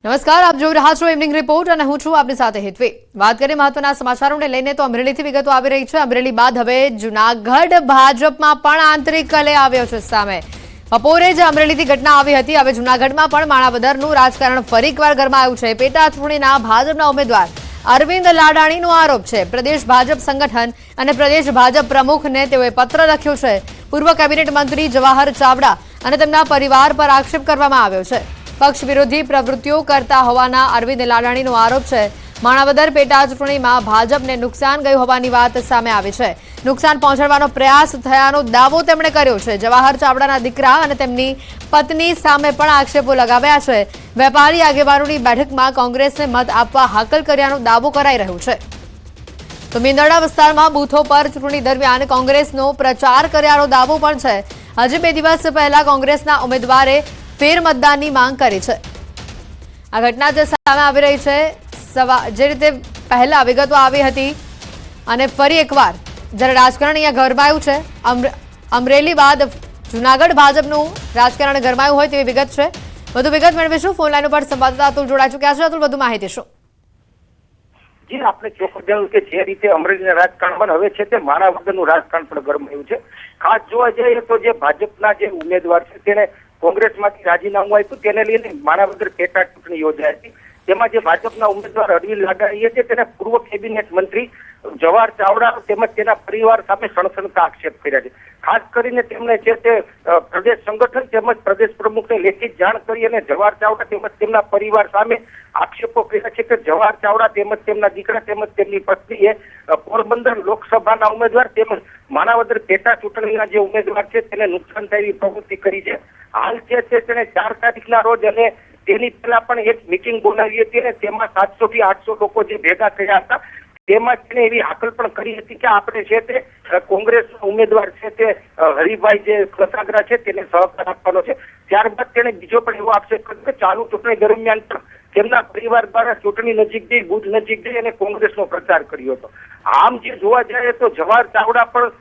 નમસ્કાર, આપ જોઈ રહ્યા છો ઇવનિંગ રિપોર્ટ અને હું છું આપની સાથે હેતવી। વાત કરીએ મહત્વના સમાચારોને લઈને તો અમરેલીથી વિગતો આવી રહી છે। અમરેલી બાદ હવે જૂનાગઢ ભાજપમાં પણ આંતરિક કલહ આવ્યો છે સામે। બપોરે જ અમરેલીથી ઘટના આવી હતી। હવે જૂનાગઢમાં પણ માણાવદરનું રાજકારણ ફરી એકવાર ગરમાયું છે। પેટા ચૂંટણીના ભાજપના ઉમેદવાર અરવિંદ લાડાણીનો આરોપ છે। પ્રદેશ ભાજપ સંગઠન અને પ્રદેશ ભાજપ પ્રમુખને તેઓએ પત્ર લખ્યો છે। પૂર્વ કેબિનેટ મંત્રી જવાહર ચાવડા અને તેમના પરિવાર પર આક્ષેપ કરવામાં આવ્યો છે। પક્ષ વિરોધી પ્રવૃત્તિઓ કરતા હોવાના અરવિંદ લાડાણીનો આરોપ છે। માણાવદર પેટા ચૂંટણીમાં ભાજપને નુકસાન ગયું હોવાની વાત સામે આવી છે। નુકસાન પહોંચાડવાનો પ્રયાસ થયાનો દાવો તેમણે કર્યો છે। જવાહર ચાવડાના દીકરા અને તેમની પત્ની સામે પણ આક્ષેપો લગાવ્યા છે। વેપારી આગેવાનોની બેઠકમાં કોંગ્રેસને મત આપવા હાકલ કર્યાનો દાવો કરાઈ રહ્યો છે। તો મીંદરડા વિસ્તારમાં બૂથો પર ચૂંટણી દરમિયાન કોંગ્રેસનો પ્રચાર કર્યાનો દાવો પણ છે। હજી 2 દિવસ પહેલા કોંગ્રેસના ઉમેદવારે ફેર મતદાનની માંગ કરી છે। આ ઘટના જે સામે આવી રહી છે, જે રીતે પહેલા વિગતો આવી હતી અને ફરી એકવાર જ્યારે રાજકારણ અહીંયા ગરમાયું છે, અમરેલી બાદ જૂનાગઢ ભાજપનું રાજકારણ ગરમાયું હોય તેવી વિગત છે। વધુ વિગત મેળવીશું। ફોન લાઈન ઉપર સંવાદદાતા અતુલ જોડાઈ ચૂક્યા છે। અતુલ, વધુ માહિતી શું? જી, આપણે ચોખ્ખું જણાવ્યું કે જે રીતે અમરેલીના રાજકારણમાં હવે છે તે માણાવદરનું રાજકારણ પણ ગરમાયું છે। ખાસ જોવા જઈએ તો જે ભાજપના જે ઉમેદવાર છે તેને કોંગ્રેસમાંથી રાજીનામું આપ્યું, તેને લઈને માણાવદર પેટા ચૂંટણી યોજાઈ હતી। તેમાં જે ભાજપના ઉમેદવાર અરવિંદ લાડાણીએ છે તેને પૂર્વ કેબિનેટ મંત્રી જવાહર ચાવડા તેમજ તેના પરિવાર સામે સણસણતા આક્ષેપ કર્યા છે। ખાસ કરીને તેમણે છે તે પ્રદેશ સંગઠન તેમજ પ્રદેશ પ્રમુખને લેખિત જાણ કરી અને જવાહર ચાવડા તેમજ તેમના પરિવાર સામે આક્ષેપો કર્યા છે કે જવાહર ચાવડા તેમજ તેમના દીકરા તેમજ તેમની પત્નીએ પોરબંદર લોકસભાના ઉમેદવાર તેમજ માણાવદર પેટા ચૂંટણીના જે ઉમેદવાર છે તેને નુકસાન થાય એવી પ્રવૃત્તિ કરી છે। હાલ જે છે તેને 4 તારીખના રોજ અને તેની પહેલા પણ એક મિટિંગ બોલાવી હતી અને તેમાં 700 થી 800 લોકો જે ભેગા થયા હતા તેમાં તેને એવી હાકલ પણ કરી હતી કે આપણે છે તે કોંગ્રેસના ઉમેદવાર છે તે હરિભાઈ જે કસાગરા છે તેને સહકાર આપવાનો છે। ત્યારબાદ તેને બીજો પણ એવો આક્ષેપ કર્યો કે ચાલુ ચૂંટણી દરમિયાન પણ તેમના પરિવાર દ્વારા ચૂંટણી નજીક જઈ બુથ નજીક જઈ અને કોંગ્રેસનો પ્રચાર કર્યો હતો। આમ જે જોવા જાય તો જવાહર ચાવડા પણ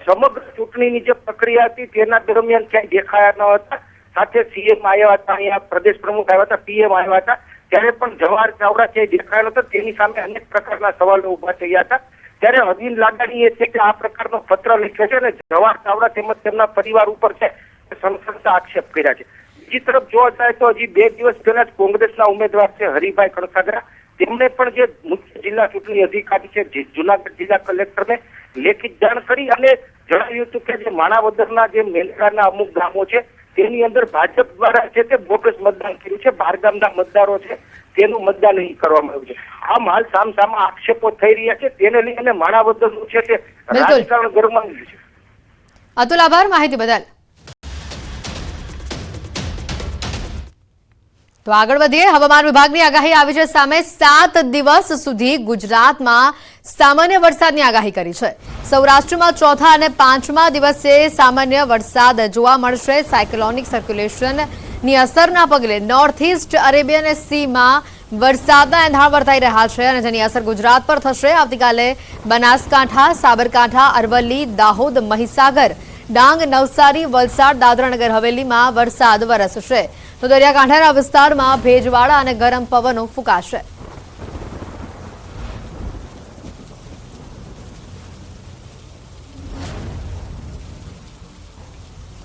સમગ્ર ચૂંટણીની જે પ્રક્રિયા હતી તેના દરમિયાન ક્યાંય દેખાયા ન હતા। સાથે સીએમ આવ્યા હતા, અહીંયા પ્રદેશ પ્રમુખ આવ્યા હતા, પીએમ આવ્યા હતા, ત્યારે પણ જવાહર ચાવડા છે દેખાયો હતો। તેની સામે અનેક પ્રકારના સવાલો ઉભા થયા હતા। ત્યારે અરવિંદ લાડાણીએ છે કે આ પ્રકારનો પત્ર લખ્યો છે અને જવાહર ચાવડા તેમજ તેમના પરિવાર ઉપર છે સણસણતા આક્ષેપ કર્યા છે। બીજી તરફ જોવા જાય તો હજી 2 દિવસ પહેલા જ કોંગ્રેસના ઉમેદવાર છે હરિભાઈ કણસાગરા તેમણે પણ જે મુખ્ય જિલ્લા ચૂંટણી અધિકારી છે જૂનાગઢ જિલ્લા કલેક્ટરને લેખિત જાણ કરી અને જણાવ્યું હતું કે જે માણાવદરના જે મેલડાના અમુક ગામો છે તેની અંદર ભાજપ દ્વારા છે તે બોગસ મતદાન કર્યું છે। 12 ગામના મતદારો છે તેનું મતદાન નહીં કરવામાં આવ્યું છે। આમ હાલ સામસામા આક્ષેપો થઈ રહ્યા છે, તેને લઈને માણાવદરનું છે તે રાજકારણ ગરમાયું છે। અતુલ, આભાર માહિતી બદલ। તો આગળ વધીએ। હવામાન વિભાગની આગાહી આવી છે સામે। 7 દિવસ સુધી ગુજરાતમાં સામાન્ય વરસાદની આગાહી કરી છે। સૌરાષ્ટ્રમાં ચોથા અને 5મા દિવસે સામાન્ય વરસાદ જોવા મળશે। સાયક્લોનિક સર્ક્યુલેશનની અસરના પગલે નોર્થ ઇસ્ટ અરેબિયન સીમાં વરસાદના એંધાણ વર્તાઈ રહ્યા છે અને જેની અસર ગુજરાત પર થશે। આવતીકાલે બનાસકાંઠા, સાબરકાંઠા, અરવલ્લી, દાહોદ, મહીસાગર, ડાંગ, નવસારી, વલસાડ, દાદરાનગર હવેલીમાં વરસાદ વરસશે। તો દરિયાકાંઠાના વિસ્તારમાં ભેજવાળા અને ગરમ પવનો ફૂંકાશે।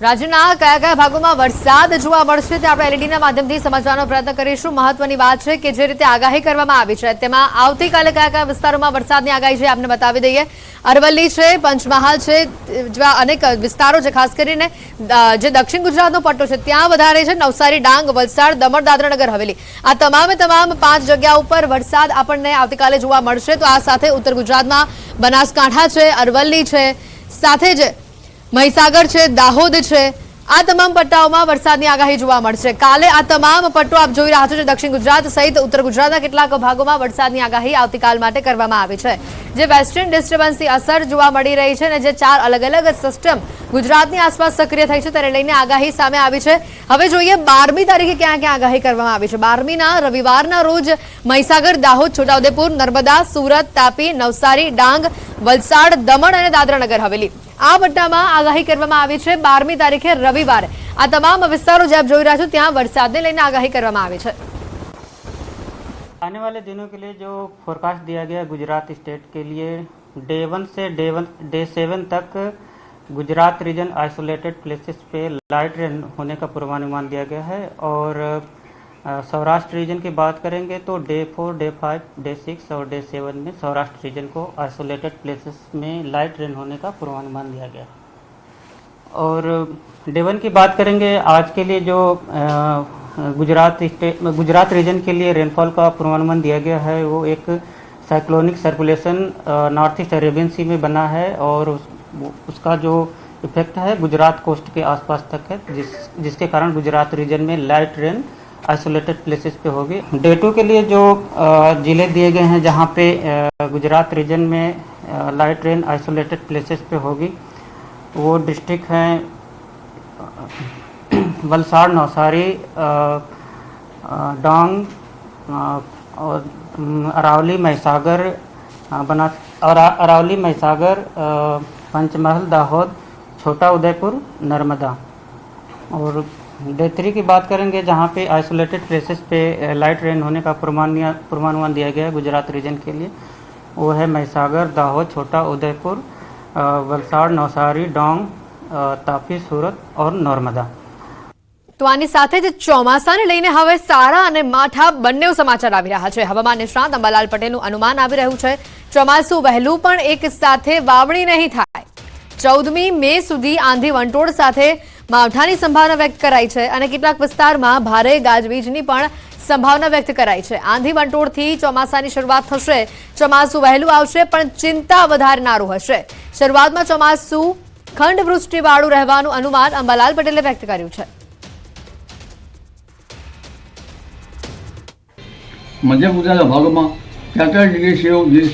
રાજ્યના કયા કયા ભાગોમાં વરસાદ જોવા મળશે તે આપણે એલઈડીના માધ્યમથી સમજવાનો પ્રયત્ન કરીશું। મહત્વની વાત છે કે જે રીતે આગાહી કરવામાં આવી છે તેમાં આવતીકાલે કયા કયા વિસ્તારોમાં વરસાદની આગાહી છે આપને બતાવી દઈએ। અરવલ્લી છે, પંચમહાલ છે, જેવા અનેક વિસ્તારો છે, ખાસ કરીને જે દક્ષિણ ગુજરાતનો પટ્ટો છે ત્યાં વધારે છે। નવસારી, ડાંગ, વલસાડ, દમણ, દાદરાનગર હવેલી, આ તમામ 5 જગ્યા ઉપર વરસાદ આપણને આવતીકાલે જોવા મળશે। તો આ સાથે ઉત્તર ગુજરાતમાં બનાસકાંઠા છે, અરવલ્લી છે, સાથે જ મહીસાગર છે, દાહોદ છે, આ તમામ પટ્ટાઓમાં વરસાદની આગાહી જોવા મળશે। કાલે આ તમામ પટ્ટો આપ જોઈ રહ્યા છો દક્ષિણ ગુજરાત સહિત ઉત્તર ગુજરાતના કેટલાક ભાગોમાં વરસાદની આગાહી આવતીકાલ માટે કરવામાં આવી છે। જે વેસ્ટર્ન ડિસ્ટર્બન્સની અસર જોવા મળી રહી છે અને જે 4 અલગ અલગ સિસ્ટમ ગુજરાતની આસપાસ સક્રિય થઈ છે તેને લઈને આગાહી સામે આવી છે। હવે જોઈએ 12મી તારીખે ક્યાં ક્યાં આગાહી કરવામાં આવી છે। 12મીના રવિવારના રોજ મહીસાગર, દાહોદ, છોટાઉદેપુર, નર્મદા, સુરત, તાપી, નવસારી, ડાંગ, વલસાડ, દમણ અને દાદરાનગર હવેલી આ પટ્ટામાં આગાહી કરવામાં આવી છે। 12મી તારીખે રવિવારે આ તમામ વિસ્તારો જે આપ જોઈ રહ્યા છો ત્યાં વરસાદને લઈને આગાહી કરવામાં આવી છે। आने वाले दिनों के लिए जो फोरकास्ट दिया गया है गुजरात स्टेट के लिए डे 1 से डे 7 तक गुजरात रीजन आइसोलेटेड प्लेसेस पे लाइट रेन होने का पूर्वानुमान दिया गया है। और सौराष्ट्र रीजन की बात करेंगे तो डे 4, डे 5, डे 6 और डे 7 में सौराष्ट्र रीजन को आइसोलेटेड प्लेसेस में लाइट रेन होने का पूर्वानुमान दिया गया है। और डे 1 की बात करेंगे, आज के लिए जो गुजरात रीजन के लिए रेनफॉल का पूर्वानुमान दिया गया है वो एक cyclonic circulation north east Arabian Sea में बना है और उसका जो इफेक्ट है गुजरात कोस्ट के आसपास तक है, जिसके कारण गुजरात रीजन में लाइट रेन आइसोलेटेड प्लेसेस पे होगी। डे 2 के लिए जो जिले दिए गए हैं जहाँ पे गुजरात रीजन में लाइट रेन आइसोलेटेड प्लेसेस पे होगी वो डिस्ट्रिक्ट हैं वलसाड़, नौसारी, डांग और अरावली, महिसागर, अरावली, महिसागर, पंचमहल, दाहोद, छोटा उदयपुर, नर्मदा। और डे 3 की बात करेंगे जहाँ पे आइसोलेटेड प्लेसेस पे लाइट रेन होने का पूर्वानुमान दिया गया है गुजरात रीजन के लिए, वो है महिसागर, दाहोद, छोटा उदयपुर, वलसाड़, नौसारी, डांग, तापी, सूरत और नर्मदा। તો આની સાથે જ ચોમાસાને લઈને હવે સારા અને માઠા બંને સમાચાર આવી રહ્યા છે। હવામાન નિષ્ણાત અંબાલાલ પટેલનું અનુમાન આવી રહ્યું છે ચોમાસું વહેલું પણ એક સાથે વાવણી નહીં થાય। 14મી મે સુધી આંધી વંટોળ સાથે માવઠાની સંભાવના વ્યક્ત કરાઈ છે અને કેટલાક વિસ્તારમાં ભારે ગાજવીજની પણ સંભાવના વ્યક્ત કરાઈ છે। આંધી વંટોળથી ચોમાસાની શરૂઆત થશે। ચોમાસું વહેલું આવશે પણ ચિંતા વધારનારું હશે। શરૂઆતમાં ચોમાસું ખંડવૃષ્ટિવાળું રહેવાનું અનુમાન અંબાલાલ પટેલે વ્યક્ત કર્યું છે। મધ્ય ગુજરાતના ભાગોમાં 43 ડિગ્રી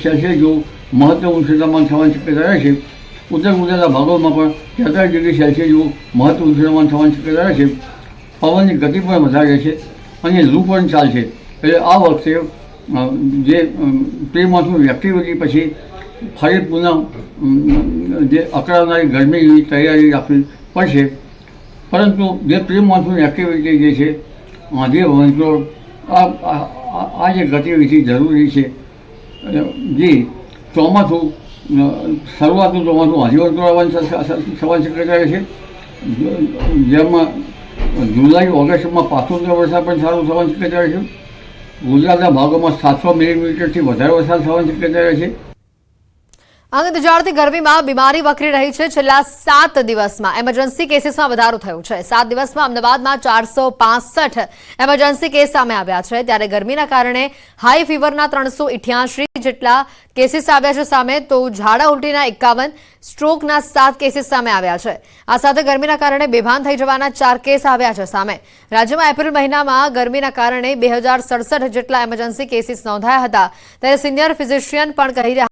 સેલ્સિયસ જેવું મહત્તમ ઉષ્ણતામાન થવાની શક્યતા રહે છે। ઉત્તર ગુજરાતના ભાગોમાં પણ 43 ડિગ્રી સેલ્સિયસ જેવું મહત્તમ ઉષ્ણતામાન થવાની શક્યતા રહે છે। પવનની ગતિ પણ વધારે છે અને લૂ પણ ચાલશે। એટલે આ વખતે જે પ્રી મોન્સૂન એક્ટિવિટી પછી ફરી પુનઃ જે અકળાવનારી ગરમીની તૈયારી રાખવી પડશે। પરંતુ જે પ્રી મોન્સૂન એક્ટિવિટી જે છે જે વંટોળ આ જે ગતિવિધિ જરૂરી છે જે ચોમાસું શરૂઆતનું ચોમાસું હજી વંટોળ થવાની શક્યતા રહે છે। જેમાં જુલાઈ ઓગસ્ટમાં 500 વરસાદ પણ સારું થવાની શક્યતા રહે છે। ગુજરાતના ભાગોમાં 700 મિલીમીટરથી વધારે વરસાદ થવાની શક્યતા રહે છે। અંગ જાળતી ગરમીમાં બીમારી વકરી રહી છે। છેલ્લા 7 દિવસમાં એમરજન્સી કેસીસમાં વધારો થયો છે। 7 દિવસમાં અમદાવાદમાં 465 એમરજન્સી કેસ સામે આવ્યા છે। ત્યારે ગરમીના કારણે હાઈ ફીવરના 388 જેટલા કેસીસ આવ્યા છે સામે, તો ઝાડા ઉલટીના 51, સ્ટ્રોકના 7 કેસીસ સામે આવ્યા છે। આ સાથે ગરમીના કારણે બેભાન થઈ જવાના 4 કેસ આવ્યા છે સામે। રાજ્યમાં એપ્રિલ મહિનામાં ગરમીના કારણે 2067 જેટલા એમરજન્સી કેસીસ નોંધાયા હતા। ત્યારે સિનિયર ફિઝિશિયન પણ કહી રહ્યા